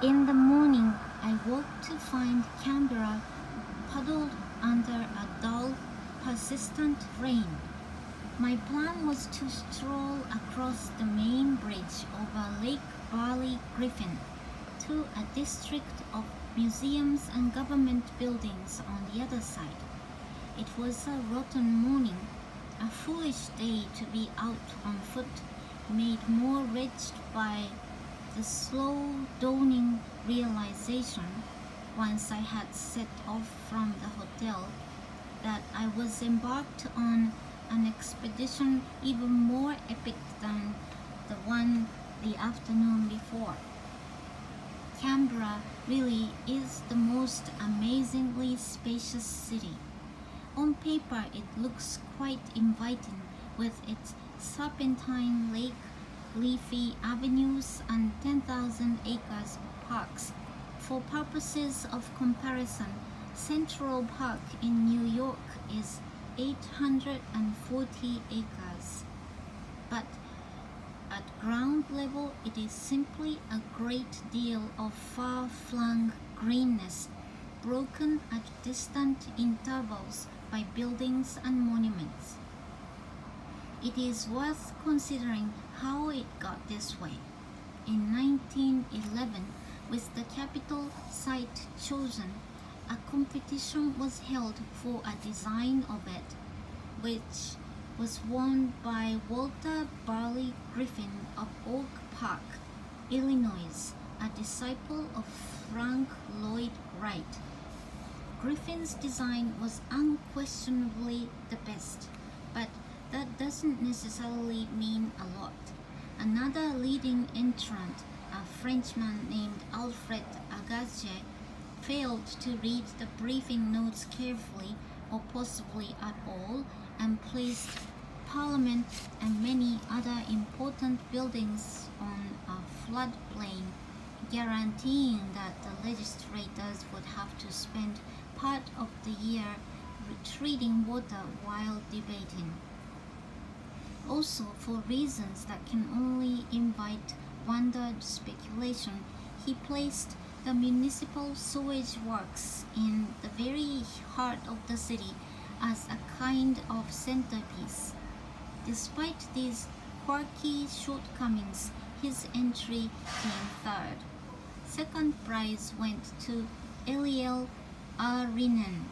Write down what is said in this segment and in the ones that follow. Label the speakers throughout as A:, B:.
A: In the morning, I woke to find Canberra puddled under a dull, persistent rain. My plan was to stroll across the main bridge over Lake Barley Griffin to a district of museums and government buildings on the other side. It was a rotten morning, a foolish day to be out on foot, made more wretched by the slow dawning realization, once I had set off from the hotel, that I was embarked on an expedition even more epic than the one the afternoon before. Canberra really is the most amazingly spacious city. On paper, it looks quite inviting with its serpentine lake, leafy avenues, and 10,000 acres parks. For purposes of comparison, Central Park in New York is 840 acres. But at ground level, it is simply a great deal of far-flung greenness, broken at distant intervals by buildings and monuments. It is worth considering how it got this way. In 1911, with the capital site chosen, a competition was held for a design of it, which was won by Walter Barley Griffin of Oak Park, Illinois, a disciple of Frank Lloyd Wright. Griffin's design was unquestionably the best, but that doesn't necessarily mean a lot. Another leading entrant, a Frenchman named Alfred Agassiz, failed to read the briefing notes carefully, or possibly at all, and placed Parliament and many other important buildings on a floodplain, guaranteeing that the legislators would have to spend part of the year treating water while debating. Also, for reasons that can only invite wondered speculation, he placed the municipal sewage works in the very heart of the city as a kind of centerpiece. Despite these quirky shortcomings, his entry came third. Second prize went to Eliel Aarinen,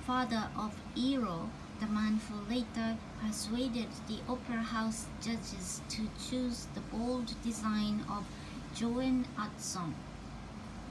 A: father of Eero, the man who later persuaded the Opera House judges to choose the bold design of Joen Utzon.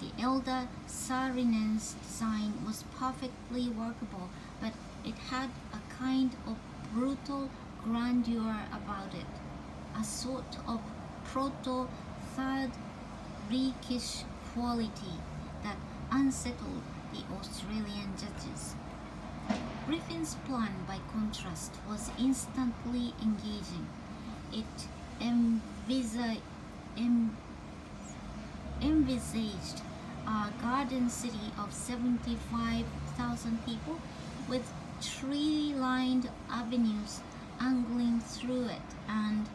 A: The elder Saarinen's design was perfectly workable, but it had a kind of brutal grandeur about it, a sort of proto-Third Reichish quality that unsettled the Australian judges. Griffin's plan, by contrast, was instantly engaging. It envisaged a garden city of 75,000 people with tree-lined avenues angling through it and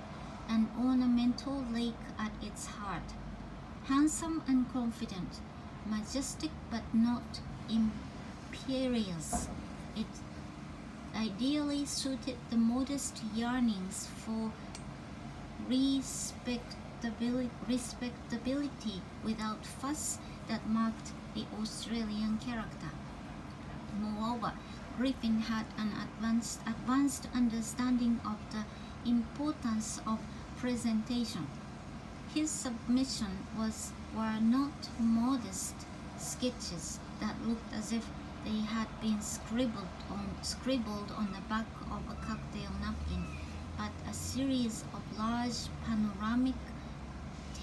A: an ornamental lake at its heart. Handsome and confident, majestic but not imperious, it ideally suited the modest yearnings for respectability without fuss that marked the Australian character. Moreover, Griffin had an advanced understanding of the importance of presentation. His submission were not modest sketches that looked as if they had been scribbled on the back of a cocktail napkin, but a series of large panoramic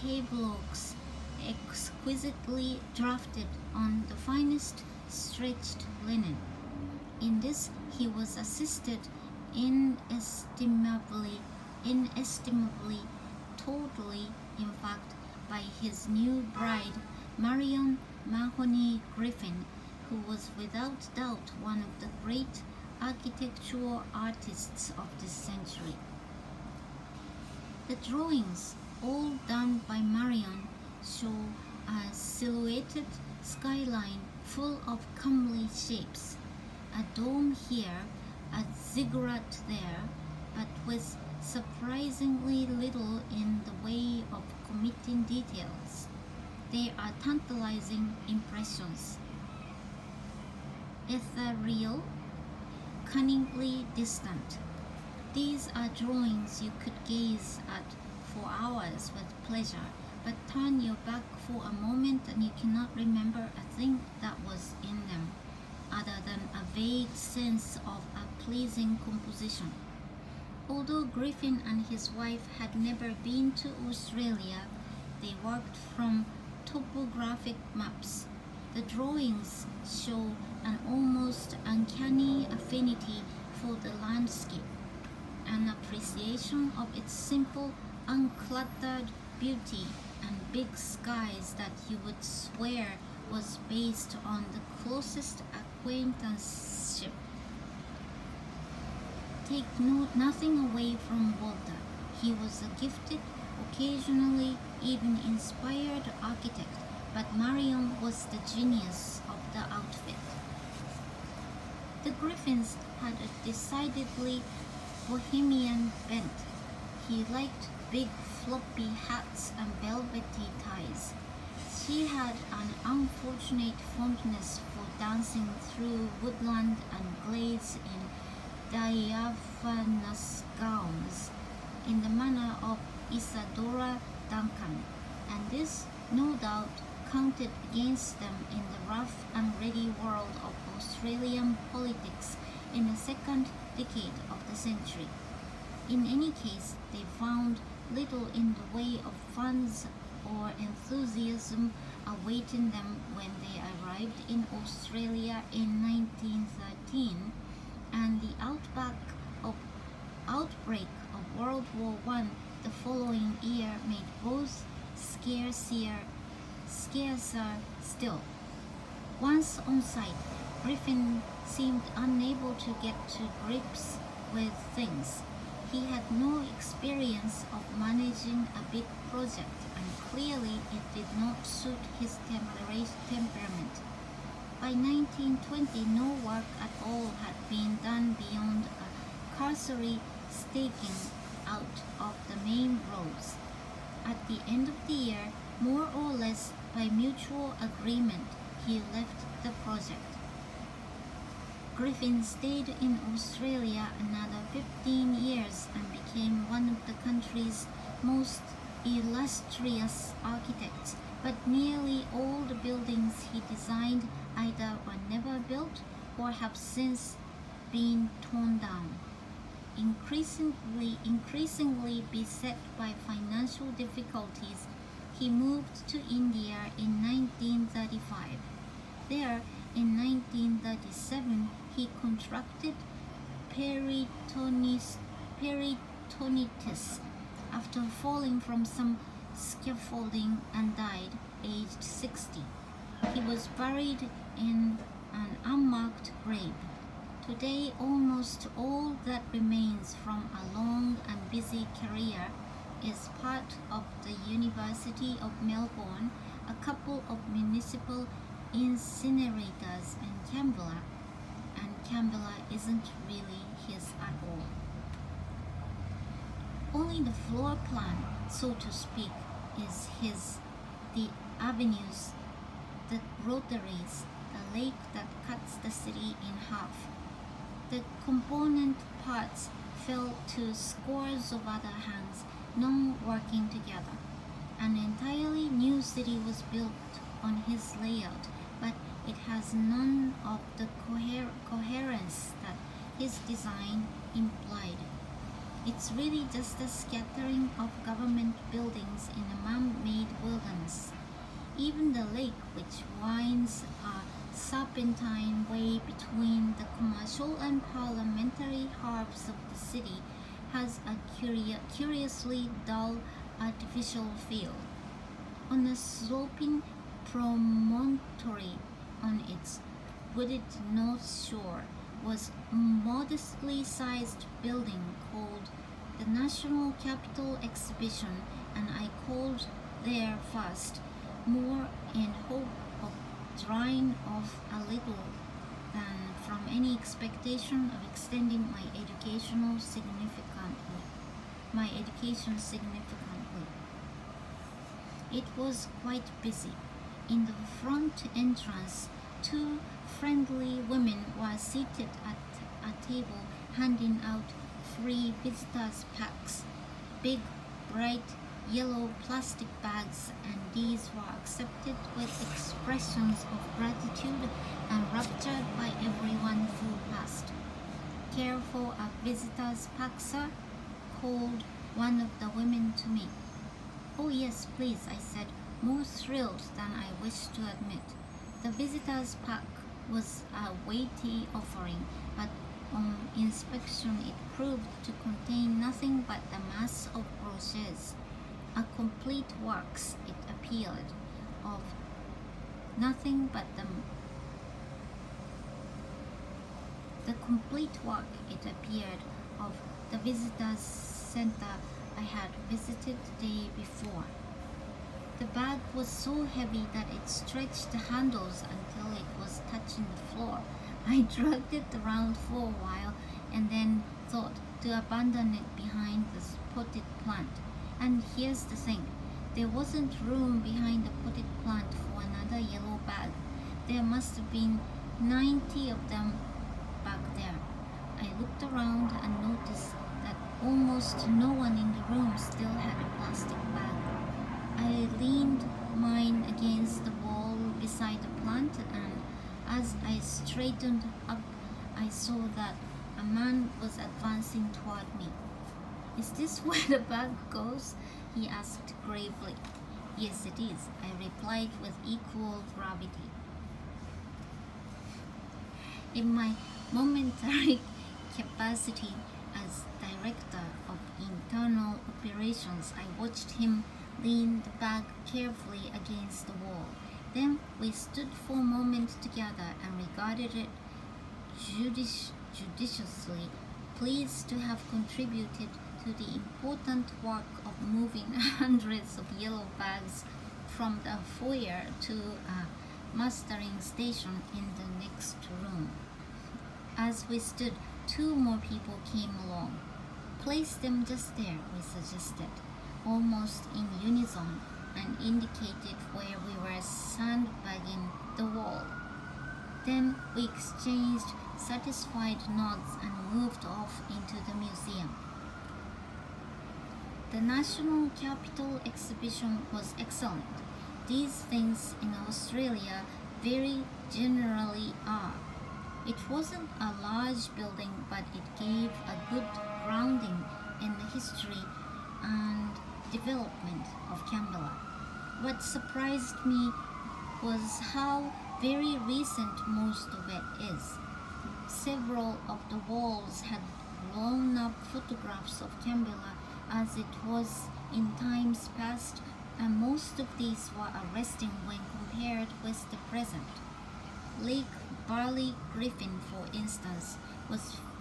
A: tableaux exquisitely drafted on the finest stretched linen. In this he was assisted inestimably, totally, in fact, by his new bride, Marion Mahoney Griffin, who was without doubt one of the great architectural artists of this century. The drawings, all done by Marion, show a silhouetted skyline full of comely shapes, a dome here, a ziggurat there, but with surprisingly little in the way of committing details. They are tantalizing impressions, ethereal, cunningly distant. These are drawings you could gaze at for hours with pleasure, but turn your back for a moment and you cannot remember a thing that was in them, other than a vague sense of a pleasing composition. Although Griffin and his wife had never been to Australia, they worked from topographic maps. The drawings show an almost uncanny affinity for the landscape, an appreciation of its simple, uncluttered beauty and big skies that you would swear was based on the closest acquaintanceship. Take nothing away from Walter. He was a gifted, occasionally even inspired architect, but Marion was the genius of the outfit. The Griffins had a decidedly bohemian bent. He liked big floppy hats and velvety ties. She had an unfortunate fondness for dancing through woodland and glades in diaphanous gowns, in the manner of Isadora Duncan, and this, no doubt, counted against them in the rough and ready world of Australian politics in the second decade of the century. In any case, they found little in the way of funds or enthusiasm awaiting them when they arrived in Australia in 1913, and the outbreak of World War I the following year made both scarcer still. Once on site, Griffin seemed unable to get to grips with things. He had no experience of managing a big project, and clearly it did not suit his temperament. By 1920, no work at all had been done beyond a cursory staking out of the main roads. At the end of the year, more or less by mutual agreement, he left the project. Griffin stayed in Australia another 15 years and became one of the country's most illustrious architects, but nearly all the buildings he designed either were never built or have since been torn down. Increasingly beset by financial difficulties, he moved to India in 1935. There, in 1937, he contracted peritonitis after falling from some scaffolding and died, aged 60. He was buried in an unmarked grave. Today, almost all that remains from a long and busy career is part of the University of Melbourne, a couple of municipal incinerators in Canberra, and Canberra isn't really his at all. Only the floor plan, so to speak, is his. The avenues, the rotaries, the lake that cuts the city in half. The component parts fell to scores of other hands, none working together. An entirely new city was built on his layout, but it has none of the coherence that his design implied. It's really just a scattering of government buildings in a man-made wilderness. Even the lake, which winds a serpentine way between the commercial and parliamentary harbors of the city, has a curiously dull artificial feel. On a sloping promontory on its wooded north shore was a modestly sized building called the National Capital Exhibition, and I called there first, more in hope of drying off a little than from any expectation of extending my education significantly. It was quite busy. In the front entrance, two friendly women were seated at a table handing out free visitors' packs, big, bright yellow plastic bags, and these were accepted with expressions of gratitude and raptured by everyone who passed. "Care for a visitor's pack, sir?" called one of the women to me. "Oh yes, please," I said, more thrilled than I wished to admit. The visitor's pack was a weighty offering, but on inspection it proved to contain nothing but a mass of brochures. A complete works, it appeared, of nothing but the complete work, it appeared, of the visitors' center I had visited the day before. The bag was so heavy that it stretched the handles until it was touching the floor. I dragged it around for a while and then thought to abandon it behind the potted plant. And here's the thing, there wasn't room behind the potted plant for another yellow bag. There must have been 90 of them back there. I looked around and noticed that almost no one in the room still had a plastic bag. I leaned mine against the wall beside the plant, and as I straightened up, I saw that a man was advancing toward me. "Is this where the bag goes?" he asked gravely. "Yes, it is," I replied with equal gravity. In my momentary capacity as Director of Internal Operations, I watched him lean the bag carefully against the wall. Then we stood for a moment together and regarded it judiciously, pleased to have contributed to the important work of moving hundreds of yellow bags from the foyer to a mustering station in the next room. As we stood, two more people came along. "Place them just there," we suggested, almost in unison, and indicated where we were sandbagging the wall. Then we exchanged satisfied nods and moved off into the museum. The National Capital exhibition was excellent. These things in Australia very generally are. It wasn't a large building, but it gave a good grounding in the history and development of Canberra. What surprised me was how very recent most of it is. Several of the walls had blown up photographs of Canberra as it was in times past, and most of these were arresting when compared with the present. Lake Burley Griffin, for instance,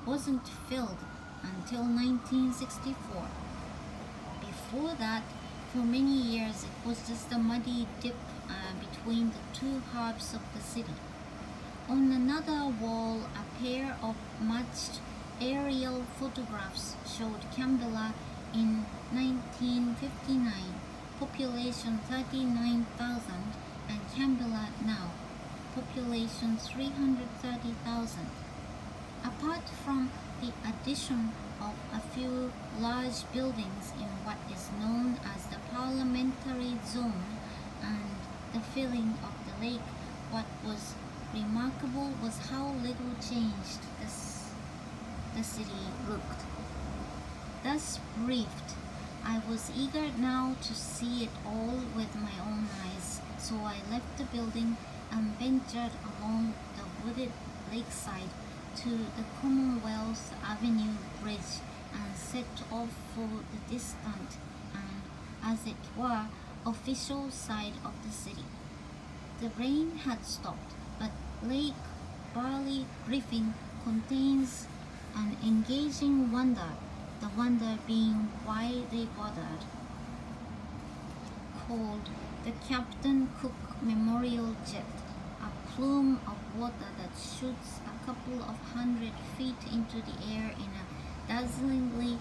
A: wasn't filled until 1964. Before that, for many years it was just a muddy dip between the two halves of the city. On another wall, a pair of matched aerial photographs showed Canberra in 1959, population 39,000, and Canberra now, population 330,000. Apart from the addition of a few large buildings in what is known as the parliamentary zone and the filling of the lake, what was remarkable was how little changed the city looked. Thus briefed, I was eager now to see it all with my own eyes, so I left the building and ventured along the wooded lakeside to the Commonwealth Avenue Bridge and set off for the distant and, as it were, official side of the city. The rain had stopped, but Lake Burley Griffin contains an engaging wonder, the wonder being why they bothered. Called the Captain Cook Memorial Jet, a plume of water that shoots a couple of 100 feet into the air in a dazzlingly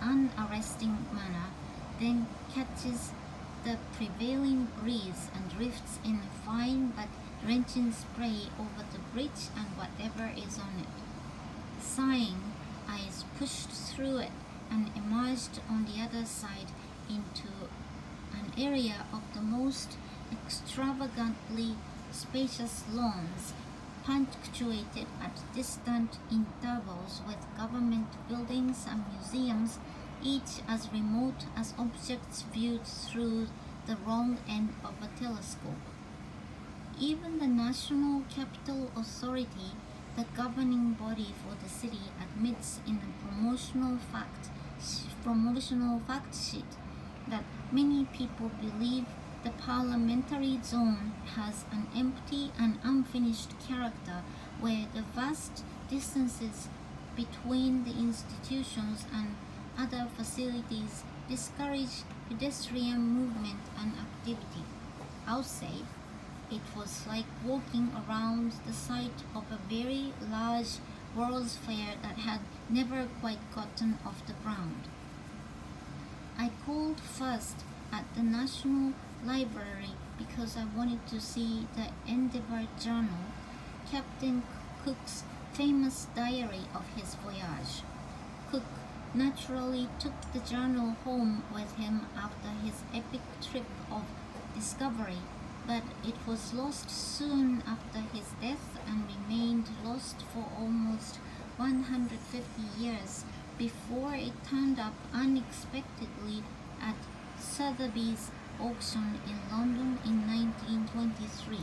A: unarresting manner, then catches the prevailing breeze and drifts in fine but drenching spray over the bridge and whatever is on it. Sighing, I pushed through it and emerged on the other side into an area of the most extravagantly spacious lawns, punctuated at distant intervals with government buildings and museums, each as remote as objects viewed through the wrong end of a telescope. Even the National Capital Authority, the governing body for the city, admits in a promotional fact sheet that many people believe the parliamentary zone has an empty and unfinished character where the vast distances between the institutions and other facilities discourage pedestrian movement and activity. I'll say it was like walking around the site of a very large World's Fair that had never quite gotten off the ground. I called first at the National Library because I wanted to see the Endeavour Journal, Captain Cook's famous diary of his voyage. Cook naturally took the journal home with him after his epic trip of discovery, but it was lost soon after his death and remained lost for almost 150 years before it turned up unexpectedly at Sotheby's auction in London in 1923.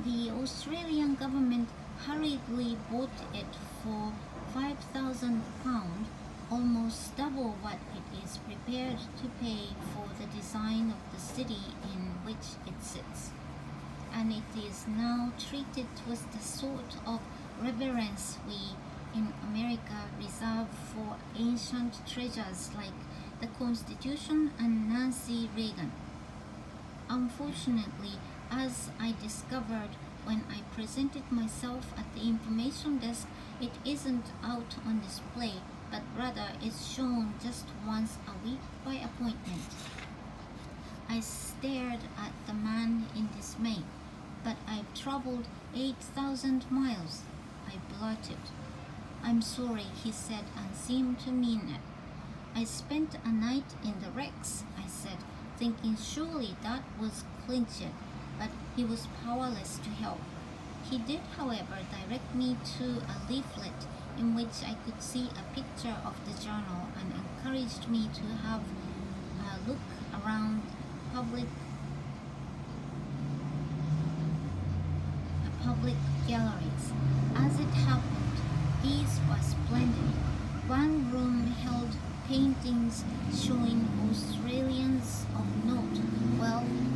A: The Australian government hurriedly bought it for £5,000, almost double what it is prepared to pay for the design of the city in which it sits. And it is now treated with the sort of reverence we in America reserve for ancient treasures like the Constitution and Nancy Reagan. Unfortunately, as I discovered when I presented myself at the information desk, it isn't out on display, but rather is shown just once a week by appointment. I stared at the man in dismay. "But I've traveled 8,000 miles, I blurted. "I'm sorry," he said, and seemed to mean it. "I spent a night in the wrecks," I said, thinking surely that was clinched, but he was powerless to help. He did, however, direct me to a leaflet in which I could see a picture of the journal and encouraged me to have a look around public galleries. As it happened, these were splendid. One room held paintings showing Australians of note,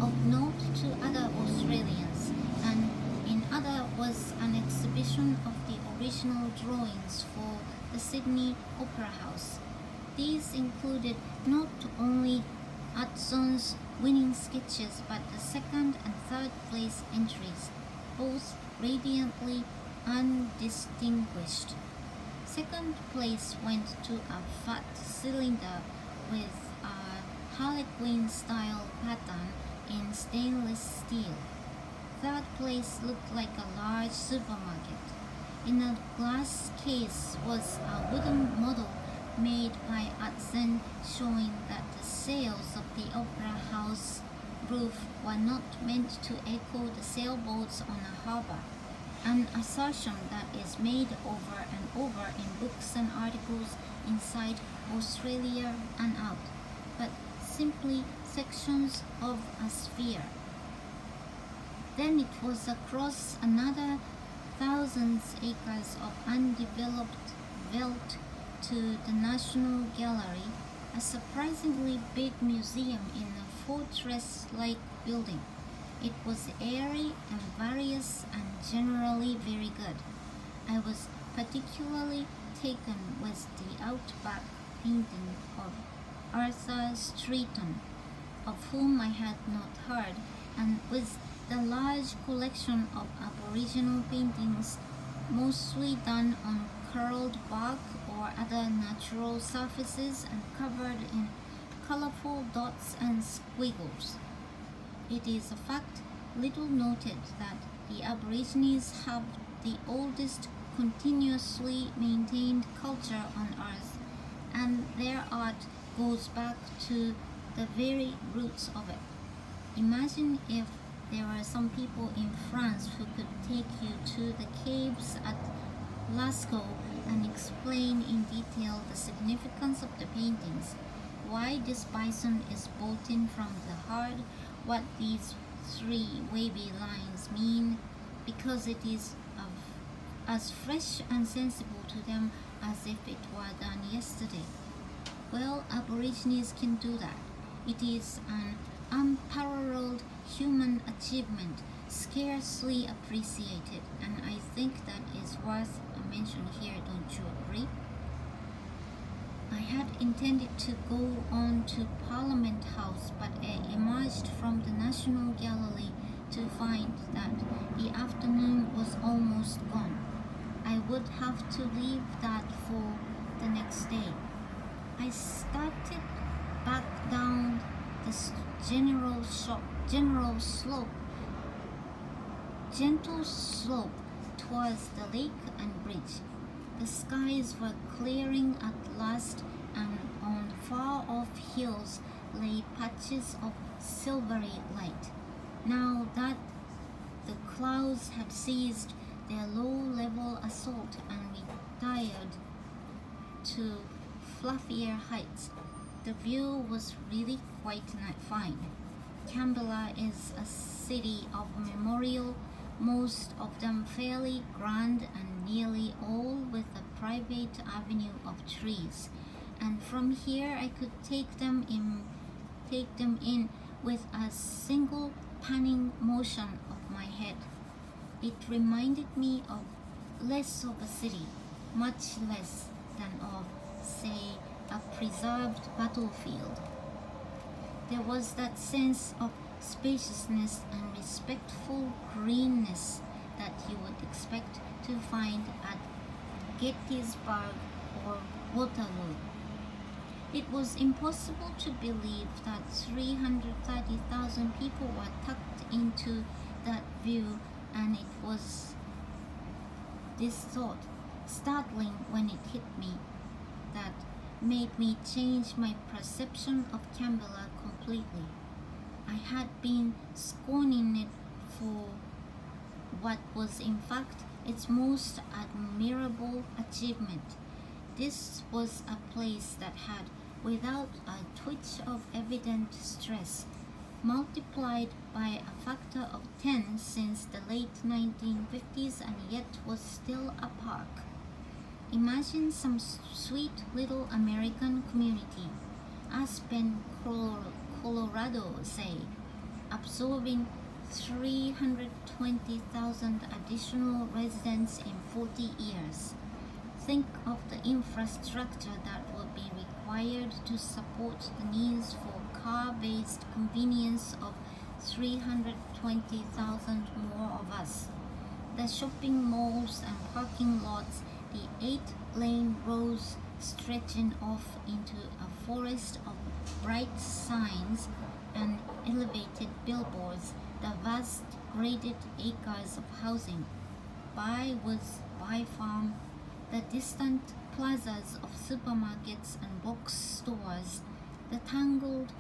A: of note to other Australians, and in other was an exhibition of the original drawings for the Sydney Opera House. These included not only Hudson's winning sketches but the second and third place entries, both radiantly undistinguished. Second place went to a fat cylinder with a Harlequin-style pattern in stainless steel. Third place looked like a large supermarket. In a glass case was a wooden model made by Hudson showing that the sails of the Opera House roof were not meant to echo the sailboats on a harbor, an assertion that is made over and over in books and articles inside Australia and out, but simply sections of a sphere. Then it was across another thousands acres of undeveloped veldt to the National Gallery, a surprisingly big museum in a fortress-like building. It was airy and various and generally very good. I was particularly taken with the outback painting of Arthur Streeton, of whom I had not heard, and with the large collection of Aboriginal paintings, mostly done on curled bark or other natural surfaces and covered in colorful dots and squiggles. It is a fact little noted that the Aborigines have the oldest continuously maintained culture on Earth, and their art goes back to the very roots of it. Imagine if there were some people in France who could take you to the caves at Lascaux and explain in detail the significance of the paintings, why this bison is bolting from the herd, what these three wavy lines mean, because it is as fresh and sensible to them as if it were done yesterday. Well, Aborigines can do that. It is an unparalleled human achievement, scarcely appreciated, and I think that is worth a mention here, don't you agree? I had intended to go on to Parliament House, but I emerged from the National Gallery to find that the afternoon was almost gone. I would have to leave that for the next day. I started back down the gentle slope towards the lake and bridge. The skies were clearing at last, and on far-off hills lay patches of silvery light. Now that the clouds had ceased their low-level assault and retired to fluffier heights, the view was really quite fine. Canberra is a city of memorial, most of them fairly grand and nearly all with a private avenue of trees. And from here I could take them in with a single panning motion of my head. It reminded me of less of a city, much less than of, say, a preserved battlefield. There was that sense of spaciousness and respectful greenness that you would expect to find at Gettysburg or Waterloo. It was impossible to believe that 330,000 people were tucked into that view, and it was this thought, startling when it hit me, that made me change my perception of Canberra completely. I had been scorning it for what was in fact its most admirable achievement. This was a place that had, without a twitch of evident stress, multiplied by a factor of 10 since the late 1950s and yet was still a park. Imagine some sweet little American community, Aspen, Colorado, say, absorbing 320,000 additional residents in 40 years. Think of the infrastructure that would be required to support the needs for car-based convenience of 320,000 more of us. The shopping malls and parking lots, the 8-lane roads stretching off into a forest of bright signs and elevated billboards, the vast graded acres of housing, buy woods, buy farm, the distant plazas of supermarkets and box stores, the tangled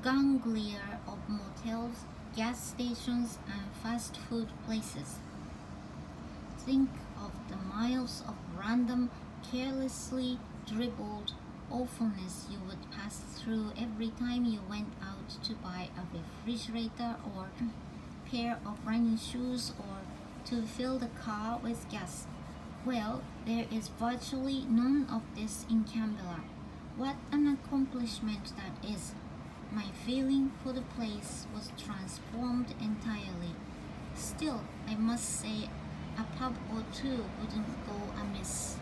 A: ganglia of motels, gas stations, and fast food places. Think of the miles of random, carelessly dribbled awfulness you would pass through every time you went out to buy a refrigerator or pair of running shoes or to fill the car with gas. Well, there is virtually none of this in Canberra. What an accomplishment that is! My feeling for the place was transformed entirely. Still, I must say, a pub or two wouldn't go amiss.